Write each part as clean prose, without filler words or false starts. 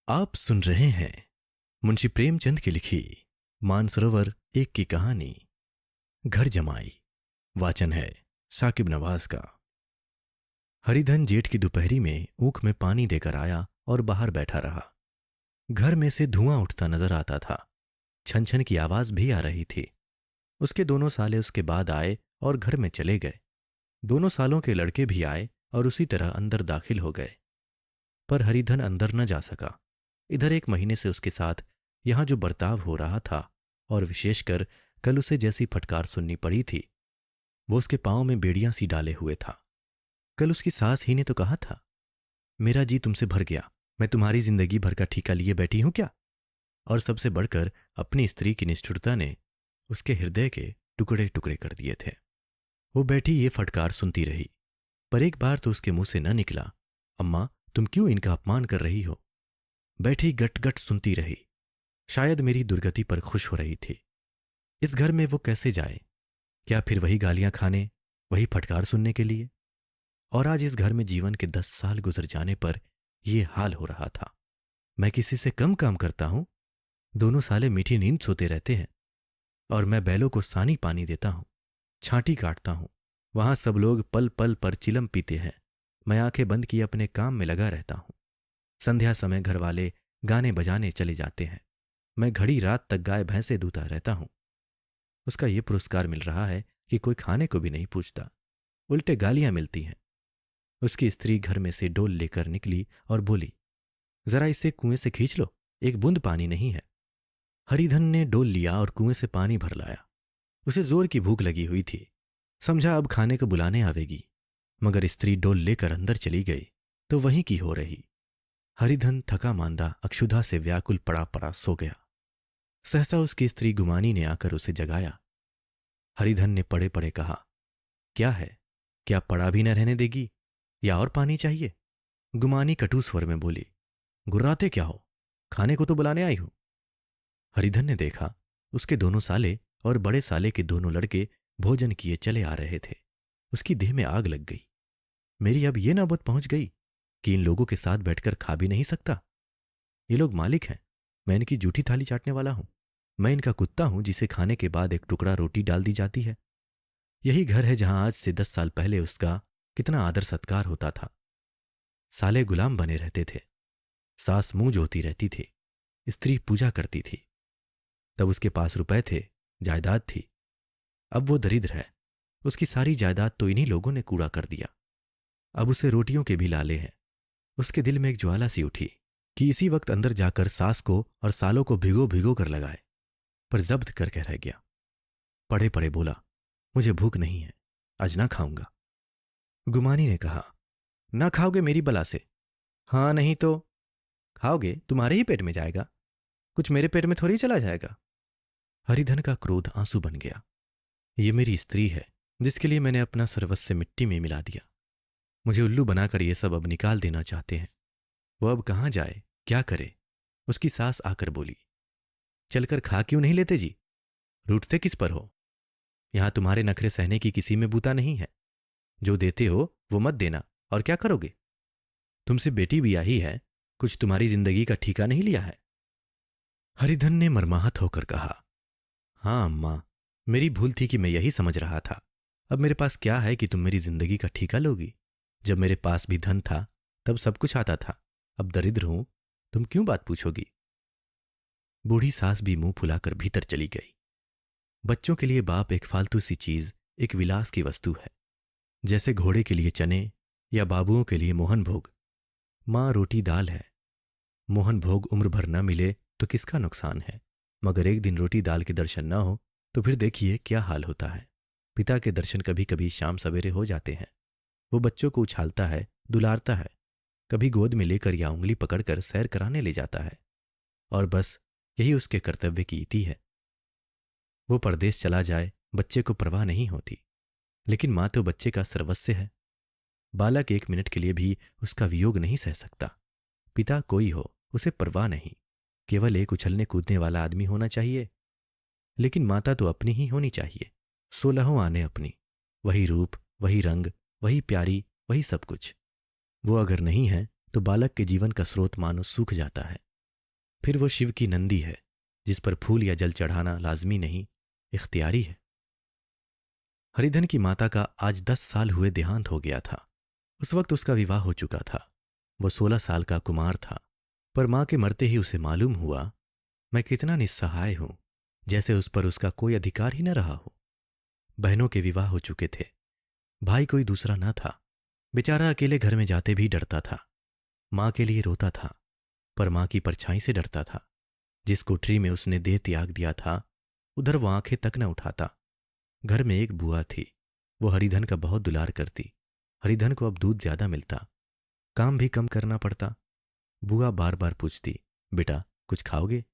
आप सुन रहे हैं मुंशी प्रेमचंद की लिखी मानसरोवर एक की कहानी घर जमाई। वाचन है साकिब नवाज का। हरिधन जेठ की दोपहरी में ऊख में पानी देकर आया और बाहर बैठा रहा। घर में से धुआं उठता नजर आता था। छन छन की आवाज भी आ रही थी। उसके दोनों साले उसके बाद आए और घर में चले गए। दोनों सालों के लड़के भी आए और उसी तरह अंदर दाखिल हो गए। पर हरिधन अंदर न जा सका। इधर 1 महीने से उसके साथ यहां जो बर्ताव हो रहा था और विशेषकर कल उसे जैसी फटकार सुननी पड़ी थी, वो उसके पांव में बेड़ियां सी डाले हुए था। कल उसकी सास ही ने तो कहा था, मेरा जी तुमसे भर गया, मैं तुम्हारी जिंदगी भर का ठेका लिए बैठी हूं क्या। और सबसे बढ़कर अपनी स्त्री की निष्ठुरता ने उसके हृदय के टुकड़े टुकड़े कर दिए थे। वो बैठी ये फटकार सुनती रही, पर एक बार तो उसके मुंह से न निकला, अम्मा तुम क्यों इनका अपमान कर रही हो। बैठी गट गट सुनती रही। शायद मेरी दुर्गति पर खुश हो रही थी। इस घर में वो कैसे जाए? क्या फिर वही गालियां खाने, वही फटकार सुनने के लिए? और आज इस घर में जीवन के 10 साल गुजर जाने पर यह हाल हो रहा था। मैं किसी से कम काम करता हूं? दोनों साले मीठी नींद सोते रहते हैं और मैं बैलों को सानी पानी देता हूं, छांटी काटता हूं। वहां सब लोग पल पल पर चिलम पीते हैं। मैं आंखें बंद किए अपने काम में लगा रहता हूं। संध्या समय घर वाले गाने बजाने चले जाते हैं। मैं घड़ी रात तक गाय भैंसे दूता रहता हूं। उसका यह पुरस्कार मिल रहा है कि कोई खाने को भी नहीं पूछता, उल्टे गालियां मिलती हैं। उसकी स्त्री घर में से डोल लेकर निकली और बोली, जरा इसे कुएं से खींच लो, एक बूंद पानी नहीं है। हरिधन ने डोल लिया और कुएं से पानी भर लाया। उसे जोर की भूख लगी हुई थी। समझा अब खाने को बुलाने आवेगी, मगर स्त्री डोल लेकर अंदर चली गई तो वहीं की हो रही। हरिधन थका मांदा अक्षुधा से व्याकुल पड़ा पड़ा सो गया। सहसा उसकी स्त्री गुमानी ने आकर उसे जगाया। हरिधन ने पड़े पड़े कहा, क्या है, क्या पड़ा भी न रहने देगी या और पानी चाहिए? गुमानी कटु स्वर में बोली, गुर्राते क्या हो, खाने को तो बुलाने आई हूं। हरिधन ने देखा उसके दोनों साले और बड़े साले के दोनों लड़के भोजन किए चले आ रहे थे। उसकी देह में आग लग गई। मेरी अब यह नौबत पहुंच गई कि इन लोगों के साथ बैठकर खा भी नहीं सकता। ये लोग मालिक हैं, मैं इनकी जूठी थाली चाटने वाला हूं। मैं इनका कुत्ता हूं जिसे खाने के बाद एक टुकड़ा रोटी डाल दी जाती है। यही घर है जहां आज से 10 साल पहले उसका कितना आदर सत्कार होता था। साले गुलाम बने रहते थे। सास मुंह जोती रहती थी। स्त्री पूजा करती थी। तब उसके पास रुपए थे, जायदाद थी। अब वो दरिद्र है। उसकी सारी जायदाद तो इन्हीं लोगों ने कूड़ा कर दिया। अब उसे रोटियों के भी लाले हैं। उसके दिल में एक ज्वाला सी उठी कि इसी वक्त अंदर जाकर सास को और सालों को भिगो भिगो कर लगाए, पर जब्त करके रह गया। पड़े पड़े बोला, मुझे भूख नहीं है, आज ना खाऊंगा। गुमानी ने कहा, ना खाओगे मेरी बला से? हां नहीं तो? खाओगे तुम्हारे ही पेट में जाएगा, कुछ मेरे पेट में थोड़ी चला जाएगा। हरिधन का क्रोध आंसू बन गया। ये मेरी स्त्री है जिसके लिए मैंने अपना सर्वस्व मिट्टी में मिला दिया। मुझे उल्लू बनाकर ये सब अब निकाल देना चाहते हैं। वो अब कहां जाए, क्या करे? उसकी सास आकर बोली, चलकर खा क्यों नहीं लेते जी? रूठते किस पर हो? यहां तुम्हारे नखरे सहने की किसी में बूता नहीं है। जो देते हो वो मत देना, और क्या करोगे? तुमसे बेटी भी आई है, कुछ तुम्हारी जिंदगी का ठीका नहीं लिया है। हरिधन ने मर्माहत होकर कहा, हां अम्मा, मेरी भूल थी कि मैं यही समझ रहा था। अब मेरे पास क्या है कि तुम मेरी जिंदगी का ठीका लोगी? जब मेरे पास भी धन था तब सब कुछ आता था। अब दरिद्र हूं, तुम क्यों बात पूछोगी? बूढ़ी सास भी मुंह फुलाकर भीतर चली गई। बच्चों के लिए बाप एक फालतू सी चीज, एक विलास की वस्तु है, जैसे घोड़े के लिए चने या बाबुओं के लिए मोहन भोग। मां रोटी दाल है। मोहन भोग उम्र भर न मिले तो किसका नुकसान है, मगर एक दिन रोटी दाल के दर्शन न हो तो फिर देखिए क्या हाल होता है। पिता के दर्शन कभी कभी शाम सवेरे हो जाते हैं। वो बच्चों को उछालता है, दुलारता है, कभी गोद में लेकर या उंगली पकड़कर सैर कराने ले जाता है, और बस यही उसके कर्तव्य की इति है। वो परदेश चला जाए, बच्चे को परवाह नहीं होती, लेकिन मां तो बच्चे का सर्वस्व है। बालक 1 मिनट के लिए भी उसका वियोग नहीं सह सकता। पिता कोई हो, उसे परवाह नहीं, केवल एक उछलने कूदने वाला आदमी होना चाहिए। लेकिन माता तो अपनी ही होनी चाहिए, 16 आने अपनी, वही रूप, वही रंग, वही प्यारी, वही सब कुछ। वो अगर नहीं है तो बालक के जीवन का स्रोत मानो सूख जाता है। फिर वो शिव की नंदी है जिस पर फूल या जल चढ़ाना लाजमी नहीं, इख्तियारी है। हरिधन की माता का आज 10 साल हुए देहांत हो गया था। उस वक्त उसका विवाह हो चुका था। वो 16 साल का कुमार था। पर मां के मरते ही उसे मालूम हुआ, मैं कितना निस्सहाय हूं, जैसे उस पर उसका कोई अधिकार ही न रहा हो। बहनों के विवाह हो चुके थे, भाई कोई दूसरा न था। बेचारा अकेले घर में जाते भी डरता था। मां के लिए रोता था, पर मां की परछाई से डरता था। जिस कोठरी में उसने देह त्याग दिया था, उधर वो आंखें तक न उठाता। घर में एक बुआ थी, वो हरिधन का बहुत दुलार करती। हरिधन को अब दूध ज्यादा मिलता, काम भी कम करना पड़ता। बुआ बार बार पूछती, बेटा कुछ खाओगे?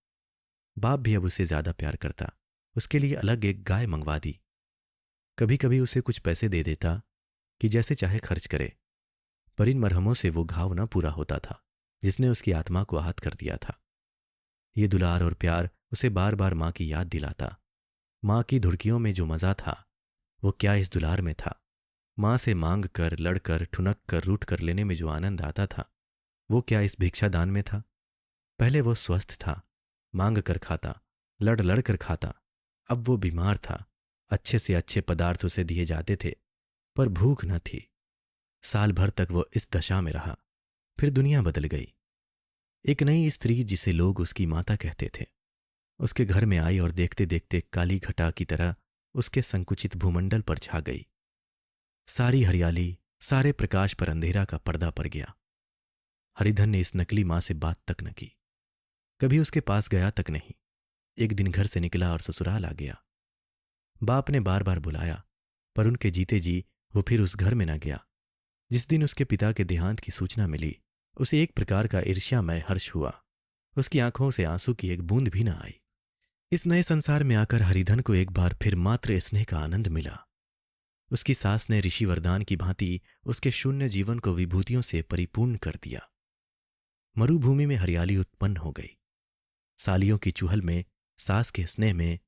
बाप भी अब उसे ज्यादा प्यार करता, उसके लिए अलग एक गाय मंगवा दी। कभी कभी उसे कुछ पैसे दे देता कि जैसे चाहे खर्च करे, पर इन मरहमों से वो घाव न पूरा होता था जिसने उसकी आत्मा को आहत कर दिया था। ये दुलार और प्यार उसे बार बार मां की याद दिलाता। मां की धुड़कियों में जो मजा था, वो क्या इस दुलार में था। मां से मांग कर, लड़कर, ठुनक कर, रूठ कर लेने में जो आनंद आता था, वो क्या इस भिक्षा दान में था। पहले वो स्वस्थ था, मांग कर खाता, लड़ लड़ कर खाता। अब वो बीमार था, अच्छे से अच्छे पदार्थ उसे दिए जाते थे, पर भूख न थी। साल भर तक वो इस दशा में रहा। फिर दुनिया बदल गई। एक नई स्त्री, जिसे लोग उसकी माता कहते थे, उसके घर में आई और देखते देखते काली घटा की तरह उसके संकुचित भूमंडल पर छा गई। सारी हरियाली, सारे प्रकाश पर अंधेरा का पर्दा पड़ गया। हरिधन ने इस नकली मां से बात तक न की, कभी उसके पास गया तक नहीं। एक दिन घर से निकला और ससुराल आ गया। बाप ने बार बार बुलाया, पर उनके जीते जी वो फिर उस घर में न गया। जिस दिन उसके पिता के देहांत की सूचना मिली, उसे एक प्रकार का ईर्ष्यामय हर्ष हुआ। उसकी आंखों से आंसू की एक बूंद भी न आई। इस नए संसार में आकर हरिधन को एक बार फिर मात्र स्नेह का आनंद मिला। उसकी सास ने ऋषि वरदान की भांति उसके शून्य जीवन को विभूतियों से परिपूर्ण कर दिया। मरुभूमि में हरियाली उत्पन्न हो गई। सालियों की चुहल में, सास के स्नेह में,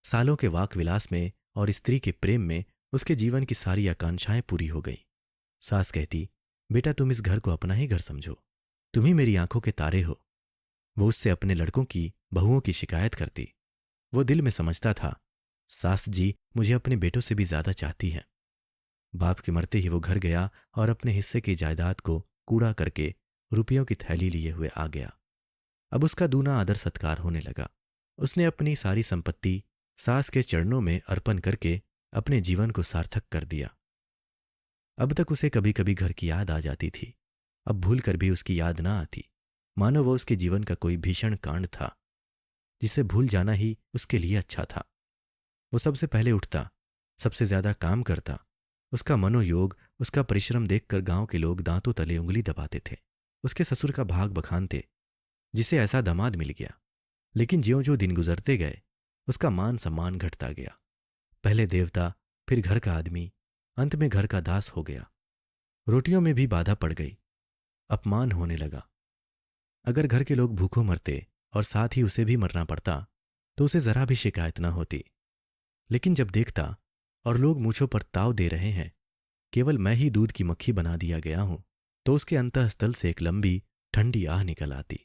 सालों के वाक विलास में और स्त्री के प्रेम में उसके जीवन की सारी आकांक्षाएं पूरी हो गई। सास कहती, बेटा तुम इस घर को अपना ही घर समझो, तुम ही मेरी आंखों के तारे हो। वो उससे अपने लड़कों की, बहुओं की शिकायत करती। वो दिल में समझता था, सास जी मुझे अपने बेटों से भी ज्यादा चाहती हैं। बाप के मरते ही वो घर गया और अपने हिस्से की जायदाद को कूड़ा करके रुपयों की थैली लिए हुए आ गया। अब उसका दूना आदर सत्कार होने लगा। उसने अपनी सारी संपत्ति सास के चरणों में अर्पण करके अपने जीवन को सार्थक कर दिया। अब तक उसे कभी कभी घर की याद आ जाती थी, अब भूल कर भी उसकी याद ना आती, मानो वो उसके जीवन का कोई भीषण कांड था जिसे भूल जाना ही उसके लिए अच्छा था। वो सबसे पहले उठता, सबसे ज्यादा काम करता। उसका मनोयोग, उसका परिश्रम देखकर गांव के लोग दांतों तले उंगली दबाते थे। उसके ससुर का भाग बखानते, जिसे ऐसा दामाद मिल गया। लेकिन ज्यों ज्यों दिन गुजरते गए, उसका मान सम्मान घटता गया। पहले देवता, फिर घर का आदमी, अंत में घर का दास हो गया। रोटियों में भी बाधा पड़ गई, अपमान होने लगा। अगर घर के लोग भूखों मरते और साथ ही उसे भी मरना पड़ता, तो उसे जरा भी शिकायत न होती। लेकिन जब देखता और लोग मूंछों पर ताव दे रहे हैं, केवल मैं ही दूध की मक्खी बना दिया गया हूं, तो उसके अंतःस्थल से एक लंबी ठंडी आह निकल आती।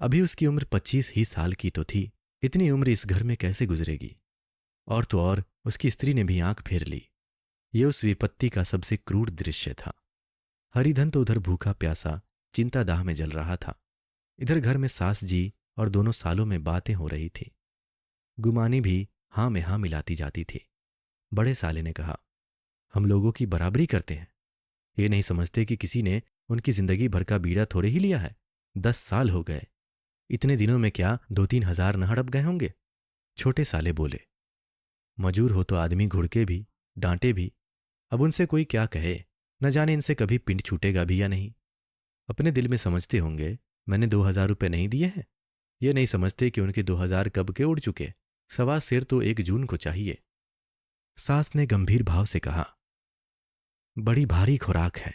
अभी उसकी उम्र 25 ही साल की तो थी। इतनी उम्र इस घर में कैसे गुजरेगी? और तो और उसकी स्त्री ने भी आंख फेर ली। ये उस विपत्ति का सबसे क्रूर दृश्य था। हरिधन तो उधर भूखा प्यासा चिंता दाह में जल रहा था। इधर घर में सास जी और दोनों सालों में बातें हो रही थी। गुमानी भी हां में हां मिलाती जाती थी। बड़े साले ने कहा, हम लोगों की बराबरी करते हैं, ये नहीं समझते कि किसी ने उनकी जिंदगी भर का बीड़ा थोड़े ही लिया है। 10 साल हो गए, इतने दिनों में क्या 2-3 हजार न हड़प गए होंगे? छोटे साले बोले, मजूर हो तो आदमी घुड़के भी, डांटे भी। अब उनसे कोई क्या कहे, न जाने इनसे कभी पिंड छूटेगा भी या नहीं। अपने दिल में समझते होंगे मैंने 2000 रुपये नहीं दिए हैं। ये नहीं समझते कि उनके 2000 कब के उड़ चुके। सवा सिर तो 1 जून को चाहिए। सास ने गंभीर भाव से कहा, बड़ी भारी खुराक है।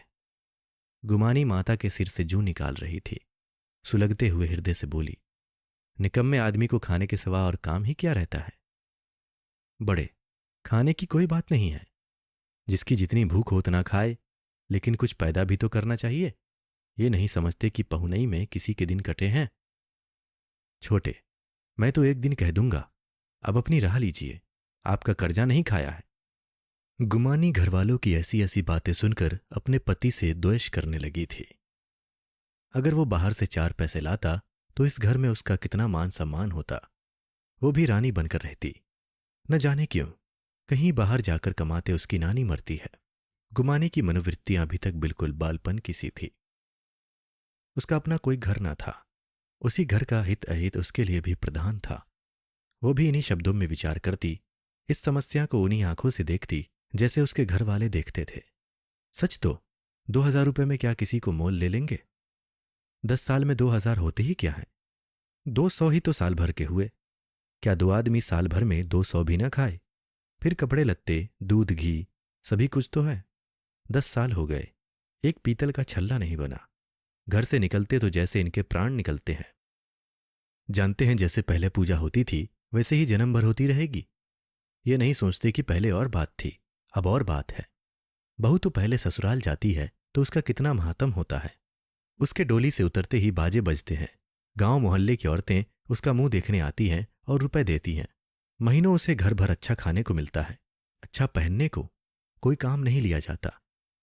गुमानी माता के सिर से जूं निकाल रही थी। सुलगते हुए हृदय से बोली, निकम्मे आदमी को खाने के सिवा और काम ही क्या रहता है? बड़े, खाने की कोई बात नहीं है, जिसकी जितनी भूख हो उतना खाए, लेकिन कुछ पैदा भी तो करना चाहिए। ये नहीं समझते कि पहुनई में किसी के दिन कटे हैं। छोटे, मैं तो एक दिन कह दूंगा, अब अपनी राह लीजिए, आपका कर्जा नहीं खाया है। गुमानी घरवालों की ऐसी ऐसी बातें सुनकर अपने पति से द्वेष करने लगी थी। अगर वो बाहर से 4 पैसे लाता तो इस घर में उसका कितना मान सम्मान होता, वो भी रानी बनकर रहती। न जाने क्यों कहीं बाहर जाकर कमाते उसकी नानी मरती है। गुमानी की मनोवृत्तियां अभी तक बिल्कुल बालपन की सी थी। उसका अपना कोई घर ना था, उसी घर का हित अहित उसके लिए भी प्रधान था। वो भी इन्हीं शब्दों में विचार करती, इस समस्या को उन्हीं आंखों से देखती जैसे उसके घर वाले देखते थे। सच तो 2000 रुपये में क्या किसी को मोल ले लेंगे? 10 साल में 2000 होते ही क्या है? 200 ही तो साल भर के हुए। क्या 2 आदमी साल भर में 200 भी ना खाए? फिर कपड़े लत्ते, दूध घी सभी कुछ तो है। 10 साल हो गए, एक पीतल का छल्ला नहीं बना। घर से निकलते तो जैसे इनके प्राण निकलते हैं। जानते हैं जैसे पहले पूजा होती थी वैसे ही जन्म भर होती रहेगी। ये नहीं सोचते कि पहले और बात थी, अब और बात है। बहू तो पहले ससुराल जाती है तो उसका कितना महात्म होता है। उसके डोली से उतरते ही बाजे बजते हैं। गांव मोहल्ले की औरतें उसका मुंह देखने आती हैं और रुपए देती हैं। महीनों उसे घर भर अच्छा खाने को मिलता है, अच्छा पहनने को। कोई काम नहीं लिया जाता,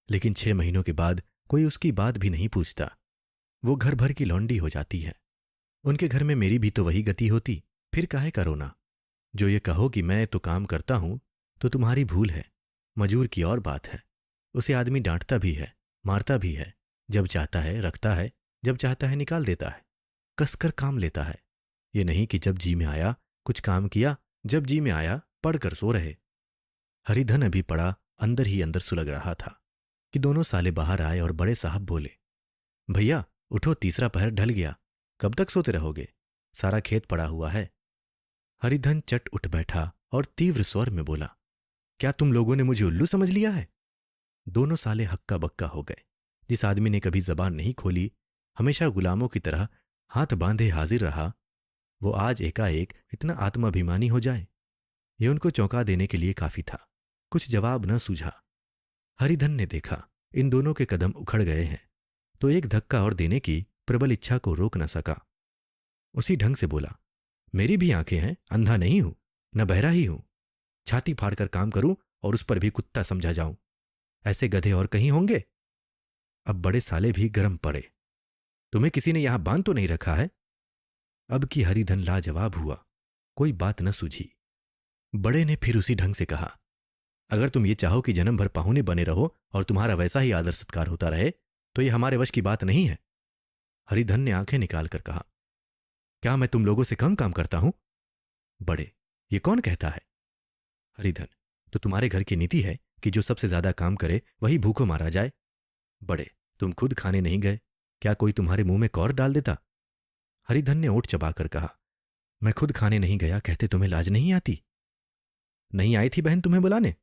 लेकिन 6 महीनों के बाद कोई उसकी बात भी नहीं पूछता। वो घर भर की लौंडी हो जाती है। उनके घर में मेरी भी तो वही गति होती, फिर काहे का रोना। जो ये कहो कि मैं तो काम करता हूं तो तुम्हारी भूल है। मजूर की और बात है, उसे आदमी डांटता भी है, मारता भी है। जब चाहता है रखता है, जब चाहता है निकाल देता है। कसकर काम लेता है। ये नहीं कि जब जी में आया कुछ काम किया, जब जी में आया पढ़कर सो रहे। हरिधन अभी पड़ा अंदर ही अंदर सुलग रहा था कि दोनों साले बाहर आए और बड़े साहब बोले, भैया उठो, तीसरा पहर ढल गया, कब तक सोते रहोगे? सारा खेत पड़ा हुआ है। हरिधन चट उठ बैठा और तीव्र स्वर में बोला, क्या तुम लोगों ने मुझे उल्लू समझ लिया है? दोनों साले हक्का बक्का हो गए। जिस आदमी ने कभी जबान नहीं खोली, हमेशा गुलामों की तरह हाथ बांधे हाजिर रहा, वो आज एकाएक इतना आत्माभिमानी हो जाए, ये उनको चौंका देने के लिए काफी था। कुछ जवाब न सूझा। हरिधन ने देखा इन दोनों के कदम उखड़ गए हैं, तो एक धक्का और देने की प्रबल इच्छा को रोक न सका। उसी ढंग से बोला, मेरी भी आंखें हैं, अंधा नहीं हूं, न बहरा ही हूं। छाती फाड़कर काम करूं और उस पर भी कुत्ता समझा जाऊं। ऐसे गधे और कहीं होंगे? अब बड़े साले भी गर्म पड़े। तुम्हें किसी ने यहां बांध तो नहीं रखा है? अब की हरिधन लाजवाब हुआ, कोई बात न सूझी। बड़े ने फिर उसी ढंग से कहा, अगर तुम ये चाहो कि जन्म भर पाहुने बने रहो और तुम्हारा वैसा ही आदर सत्कार होता रहे तो ये हमारे वश की बात नहीं है। हरिधन ने आंखें निकालकर कहा, क्या मैं तुम लोगों से कम काम करता हूं? बड़े, ये कौन कहता है? हरिधन, तो तुम्हारे घर की नीति है कि जो सबसे ज्यादा काम करे वही भूखों मारा जाए। बड़े, तुम खुद खाने नहीं गए, क्या कोई तुम्हारे मुंह में कौर डाल देता? हरिधन ने ओठ चबाकर कहा, मैं खुद खाने नहीं गया कहते तुम्हें लाज नहीं आती? नहीं आई थी बहन तुम्हें बुलाने?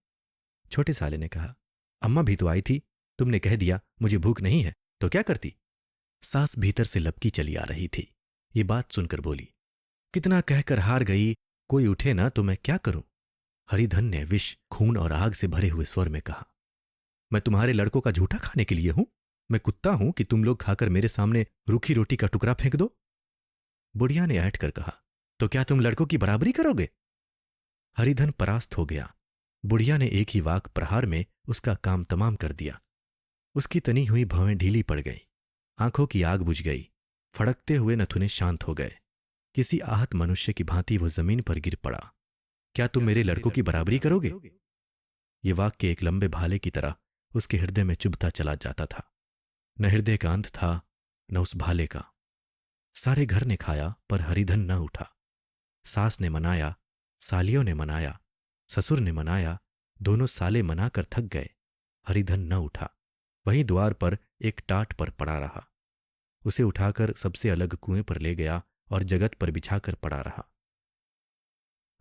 छोटे साले ने कहा, अम्मा भी तो आई थी, तुमने कह दिया मुझे भूख नहीं है, तो क्या करती? सास भीतर से लपकी चली आ रही थी। ये बात सुनकर बोली, कितना कहकर हार गई, कोई उठे ना तो मैं क्या करूं? हरिधन ने विष, खून और आग से भरे हुए स्वर में कहा, मैं तुम्हारे लड़कों का झूठा खाने के लिए हूं? मैं कुत्ता हूं कि तुम लोग खाकर मेरे सामने रूखी रोटी का टुकड़ा फेंक दो? बुढ़िया ने ऐंठ कर कहा, तो क्या तुम लड़कों की बराबरी करोगे? हरिधन परास्त हो गया। बुढ़िया ने एक ही वाक प्रहार में उसका काम तमाम कर दिया। उसकी तनी हुई भवें ढीली पड़ गई, आंखों की आग बुझ गई, फड़कते हुए नथुने शांत हो गए। किसी आहत मनुष्य की भांति वो जमीन पर गिर पड़ा। क्या तुम मेरे लड़कों की बराबरी करोगे? ये वाक्य एक लंबे भाले की तरह उसके हृदय में चुभता चला जाता था। न हृदय का अंत था, न उस भाले का। सारे घर ने खाया पर हरिधन न उठा। सास ने मनाया, सालियों ने मनाया, ससुर ने मनाया, दोनों साले मनाकर थक गए। हरिधन न उठा, वहीं द्वार पर एक टाट पर पड़ा रहा। उसे उठाकर सबसे अलग कुएं पर ले गया और जगत पर बिछाकर पड़ा रहा।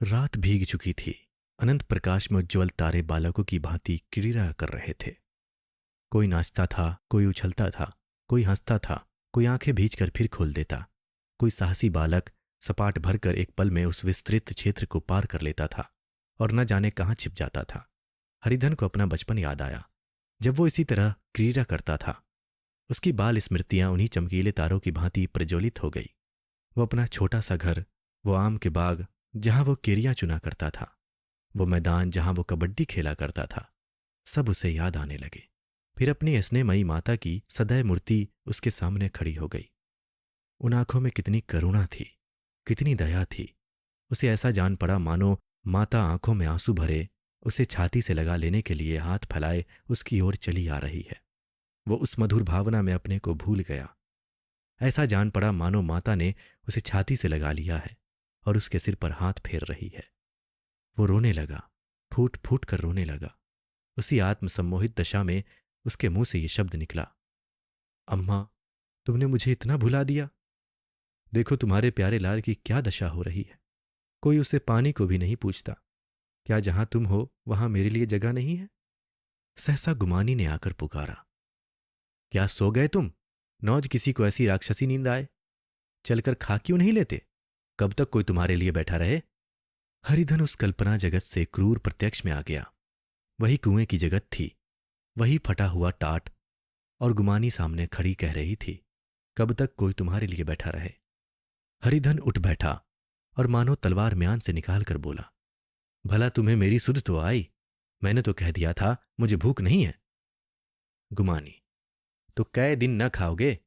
रात भीग चुकी थी। अनंत प्रकाश में उज्ज्वल तारे बालकों की भांति क्रीड़ा कर रहे थे। कोई नाचता था, कोई उछलता था, कोई हंसता था, कोई आंखें भींचकर फिर खोल देता। कोई साहसी बालक सपाट भरकर एक पल में उस विस्तृत क्षेत्र को पार कर लेता था और न जाने कहां छिप जाता था। हरिधन को अपना बचपन याद आया, जब वो इसी तरह क्रीड़ा करता था। उसकी बाल स्मृतियां उन्हीं चमकीले तारों की भांति प्रज्वलित हो गई। वो अपना छोटा सा घर, वो आम के बाग जहां वो केरियां चुना करता था, वो मैदान जहां वो कबड्डी खेला करता था, सब उसे याद आने लगे। फिर अपनी स्नेहमयी माता की सदैव मूर्ति उसके सामने खड़ी हो गई। उन आंखों में कितनी करुणा थी, कितनी दया थी। उसे ऐसा जान पड़ा मानो माता आंखों में आंसू भरे उसे छाती से लगा लेने के लिए हाथ फैलाए उसकी ओर चली आ रही है। वो उस मधुर भावना में अपने को भूल गया। ऐसा जान पड़ा मानो माता ने उसे छाती से लगा लिया है और उसके सिर पर हाथ फेर रही है। वो रोने लगा, फूट फूट कर रोने लगा। उसी आत्मसम्मोहित दशा में उसके मुंह से ये शब्द निकला, अम्मा, तुमने मुझे इतना भुला दिया। देखो तुम्हारे प्यारे लाल की क्या दशा हो रही है। कोई उसे पानी को भी नहीं पूछता। क्या जहां तुम हो वहां मेरे लिए जगह नहीं है? सहसा गुमानी ने आकर पुकारा, क्या सो गए तुम? नौज किसी को ऐसी राक्षसी नींद आए? चलकर खा क्यों नहीं लेते? कब तक कोई तुम्हारे लिए बैठा रहे? हरिधन उस कल्पना जगत से क्रूर प्रत्यक्ष में आ गया। वही कुएं की जगत थी, वही फटा हुआ टाट, और गुमानी सामने खड़ी कह रही थी, कब तक कोई तुम्हारे लिए बैठा रहे? हरिधन उठ बैठा और मानो तलवार म्यान से निकालकर बोला, भला तुम्हें मेरी सुध तो आई? मैंने तो कह दिया था मुझे भूख नहीं है। गुमानी, तो कै दिन न खाओगे?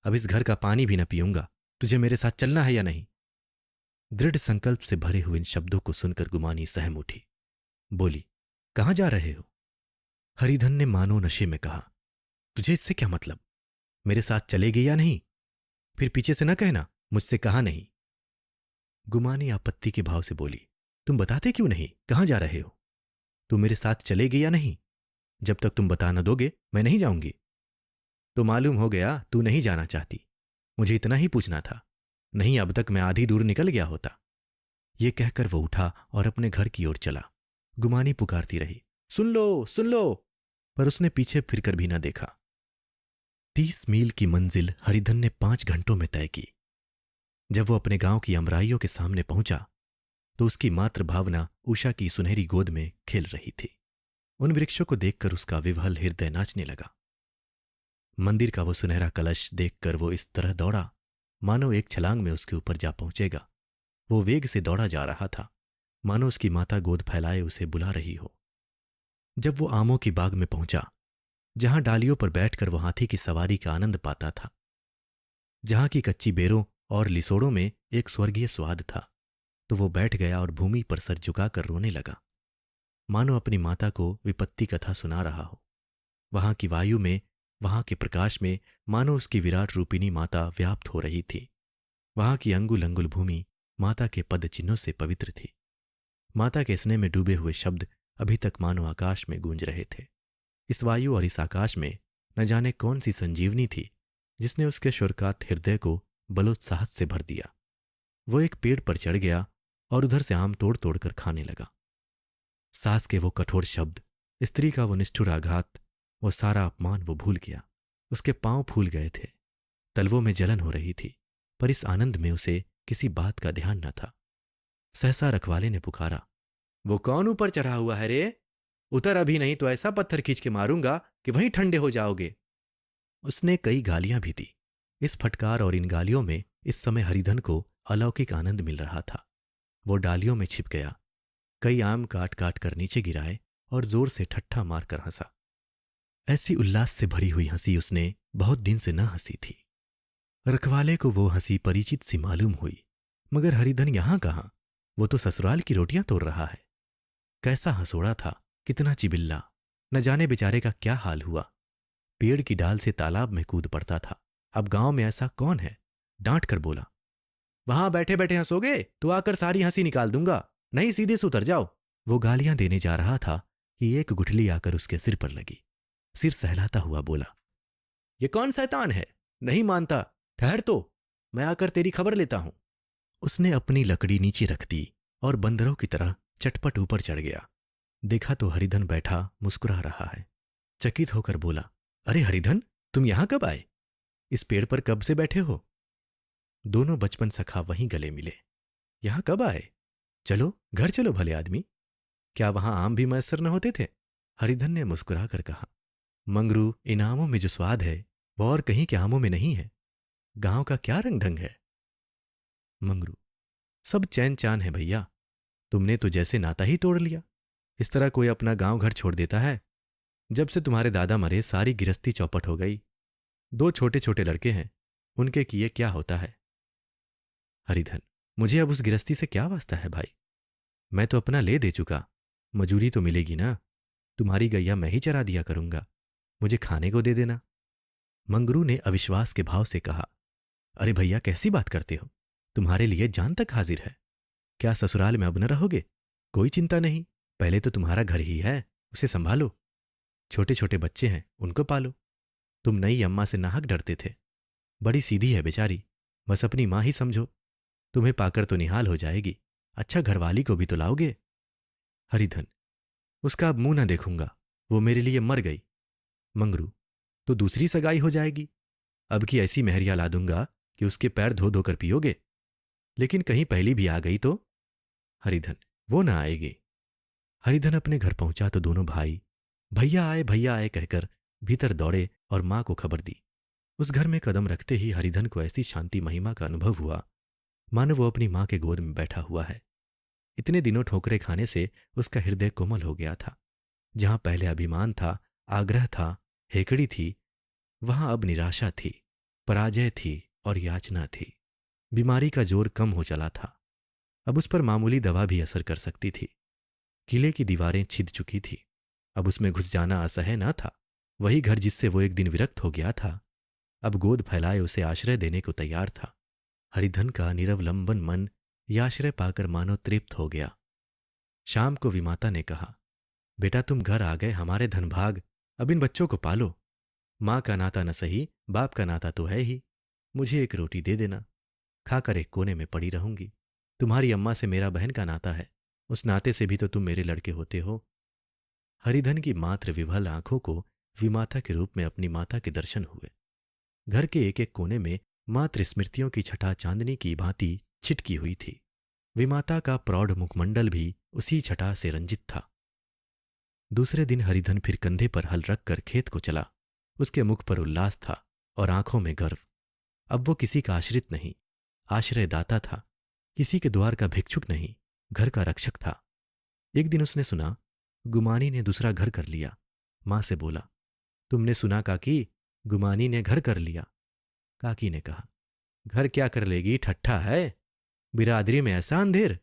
अब इस घर का पानी भी न पीऊंगा। तुझे मेरे साथ चलना है या नहीं? दृढ़ संकल्प से भरे हुए इन शब्दों को सुनकर गुमानी सहम उठी। बोली, कहां जा रहे हो? हरिधन ने मानो नशे में कहा, तुझे इससे क्या मतलब? मेरे साथ चलेगी या नहीं? फिर पीछे से न कहना मुझसे कहा नहीं। गुमानी आपत्ति के भाव से बोली, तुम बताते क्यों नहीं कहां जा रहे हो? तुम मेरे साथ चलेगी या नहीं? जब तक तुम बता न दोगे मैं नहीं जाऊंगी। तो मालूम हो गया तू नहीं जाना चाहती। मुझे इतना ही पूछना था, नहीं अब तक मैं आधी दूर निकल गया होता। ये कहकर वो उठा और अपने घर की ओर चला। गुमानी पुकारती रही, सुन लो सुन लो, पर उसने पीछे फिरकर भी न देखा। 30 मील की मंजिल हरिधन ने 5 घंटों में तय की। जब वो अपने गांव की अमराइयों के सामने पहुंचा तो उसकी मातृ भावना उषा की सुनहरी गोद में खेल रही थी। उन वृक्षों को देखकर उसका विवहल हृदय नाचने लगा। मंदिर का वो सुनहरा कलश देखकर वो इस तरह दौड़ा मानो एक छलांग में उसके ऊपर जा पहुंचेगा। वो वेग से दौड़ा जा रहा था मानो उसकी माता गोद फैलाए उसे बुला रही हो। जब वो आमों की बाग में पहुंचा, जहां डालियों पर बैठकर वो हाथी की सवारी का आनंद पाता था, जहां की कच्ची बेरों और लिसोड़ों में एक स्वर्गीय स्वाद था, तो वो बैठ गया और भूमि पर सर झुकाकर रोने लगा, मानो अपनी माता को विपत्ति कथा सुना रहा हो। वहां की वायु में, वहां के प्रकाश में मानो उसकी विराट रूपिणी माता व्याप्त हो रही थी। वहां की अंगुल अंगुल भूमि माता के पद चिन्हों से पवित्र थी। माता के स्नेह में डूबे हुए शब्द अभी तक मानो आकाश में गूंज रहे थे। इस वायु और इस आकाश में न जाने कौन सी संजीवनी थी जिसने उसके शुरकात हृदय को बलोत्साहत से भर दिया। वो एक पेड़ पर चढ़ गया और उधर से आम तोड़ तोड़कर खाने लगा। सास के वो कठोर शब्द, स्त्री का वो निष्ठुर आघात, वो सारा अपमान वो भूल गया। उसके पांव फूल गए थे, तलवों में जलन हो रही थी, पर इस आनंद में उसे किसी बात का ध्यान न था। सहसा रखवाले ने पुकारा, वो कौन ऊपर चढ़ा हुआ है रे? उतर अभी, नहीं तो ऐसा पत्थर खींच के मारूंगा कि वहीं ठंडे हो जाओगे। उसने कई गालियां भी दी। इस फटकार और इन गालियों में इस समय हरिधन को अलौकिक आनंद मिल रहा था। वो डालियों में छिप गया, कई आम काट काट कर नीचे गिराए और जोर से ठट्ठा मारकर हंसा। ऐसी उल्लास से भरी हुई हंसी उसने बहुत दिन से न हंसी थी। रखवाले को वो हंसी परिचित सी मालूम हुई, मगर हरिधन यहां कहां, वो तो ससुराल की रोटियां तोड़ रहा है। कैसा हंसोड़ा था, कितना चिबिल्ला, न जाने बेचारे का क्या हाल हुआ। पेड़ की डाल से तालाब में कूद पड़ता था। अब गांव में ऐसा कौन है? डांट कर बोला, वहां बैठे बैठे हंसोगे तो आकर सारी हंसी निकाल दूंगा, नहीं सीधे से उतर जाओ। वो गालियां देने जा रहा था कि एक गुठली आकर उसके सिर पर लगी। सिर सहलाता हुआ बोला, ये कौन शैतान है? नहीं मानता, ठहर तो, मैं आकर तेरी खबर लेता हूं। उसने अपनी लकड़ी नीचे रख दी और बंदरों की तरह चटपट ऊपर चढ़ गया। देखा तो हरिधन बैठा मुस्कुरा रहा है। चकित होकर बोला, अरे हरिधन, तुम यहां कब आए? इस पेड़ पर कब से बैठे हो? दोनों बचपन सखा वहीं गले मिले। यहां कब आए? चलो घर चलो भले आदमी। क्या वहां आम भी मैसर न होते थे? हरिधन ने मुस्कुरा कर कहा, मंगरू, इन आमों में जो स्वाद है वो और कहीं के आमों में नहीं है। गांव का क्या रंग ढंग है। मंगरू, सब चैन चान है भैया, तुमने तो जैसे नाता ही तोड़ लिया। इस तरह कोई अपना गांव घर छोड़ देता है? जब से तुम्हारे दादा मरे सारी गिरस्ती चौपट हो गई। 2 छोटे छोटे लड़के हैं, उनके किए क्या होता है? हरिधन, मुझे अब उस गिरस्ती से क्या वास्ता है भाई? मैं तो अपना ले दे चुका, मजूरी तो मिलेगी ना। तुम्हारी गैया मैं ही चरा दिया करूंगा, मुझे खाने को दे देना। मंगरू ने अविश्वास के भाव से कहा, अरे भैया कैसी बात करते हो, तुम्हारे लिए जान तक हाजिर है। क्या ससुराल में अब न रहोगे? कोई चिंता नहीं, पहले तो तुम्हारा घर ही है, उसे संभालो। छोटे छोटे बच्चे हैं, उनको पालो। तुम नई अम्मा से नाहक डरते थे, बड़ी सीधी है बेचारी, बस अपनी मां ही समझो। तुम्हें पाकर तो निहाल हो जाएगी, अच्छा घरवाली को भी तो लाओगे। हरिधन, उसका अब मुंह ना देखूंगा, वो मेरे लिए मर गई। मंगरू, तो दूसरी सगाई हो जाएगी, अब की ऐसी मेहरिया ला दूंगा कि उसके पैर धो धोकर पियोगे। लेकिन कहीं पहली भी आ गई तो? हरिधन, वो ना आएगी। हरिधन अपने घर पहुंचा तो दोनों भाई भैया आए कहकर भीतर दौड़े और मां को खबर दी। उस घर में कदम रखते ही हरिधन को ऐसी शांति महिमा का अनुभव हुआ मानो वो अपनी मां के गोद में बैठा हुआ है। इतने दिनों ठोकरे खाने से उसका हृदय कोमल हो गया था। जहां पहले अभिमान था, आग्रह था, हेकड़ी थी, वहां अब निराशा थी, पराजय थी और याचना थी। बीमारी का जोर कम हो चला था, अब उस पर मामूली दवा भी असर कर सकती थी। किले की दीवारें छिद चुकी थी, अब उसमें घुस जाना असह्य न था। वही घर जिससे वो एक दिन विरक्त हो गया था, अब गोद फैलाए उसे आश्रय देने को तैयार था। हरिधन का निरवलंबन मन यह आश्रय पाकर मानो तृप्त हो गया। शाम को विमाता ने कहा, बेटा तुम घर आ गए, हमारे धनभाग, अब इन बच्चों को पालो। मां का नाता न सही, बाप का नाता तो है ही। मुझे एक रोटी दे देना, खाकर एक कोने में पड़ी रहूंगी। तुम्हारी अम्मा से मेरा बहन का नाता है, उस नाते से भी तो तुम मेरे लड़के होते हो। हरिधन की मात्र विभल आंखों को विमाता के रूप में अपनी माता के दर्शन हुए। घर के एक एक कोने में मात्र स्मृतियों की छटा चांदनी की भांति छिटकी हुई थी। विमाता का प्रौढ़ मुखमंडल भी उसी छटा से रंजित था। दूसरे दिन हरिधन फिर कंधे पर हल रखकर खेत को चला। उसके मुख पर उल्लास था और आंखों में गर्व। अब वो किसी का आश्रित नहीं, आश्रयदाता था, किसी के द्वार का भिक्षुक नहीं, घर का रक्षक था। एक दिन उसने सुना गुमानी ने दूसरा घर कर लिया। मां से बोला, तुमने सुना काकी, गुमानी ने घर कर लिया। काकी ने कहा, घर क्या कर लेगी, ठट्ठा है, बिरादरी में ऐसा अंधेर,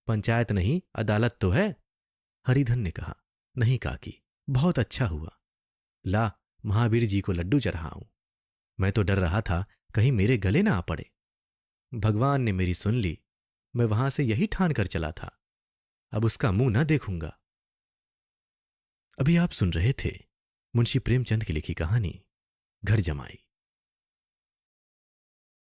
पंचायत नहीं अदालत तो है। हरिधन ने कहा, नहीं काकी, बहुत अच्छा हुआ, ला महावीर जी को लड्डू चढ़ाऊं। मैं तो डर रहा था कहीं मेरे गले ना आ पड़े। भगवान ने मेरी सुन ली, मैं वहां से यही ठान कर चला था, अब उसका मुंह ना देखूंगा। अभी आप सुन रहे थे मुंशी प्रेमचंद की लिखी कहानी घर जमाई।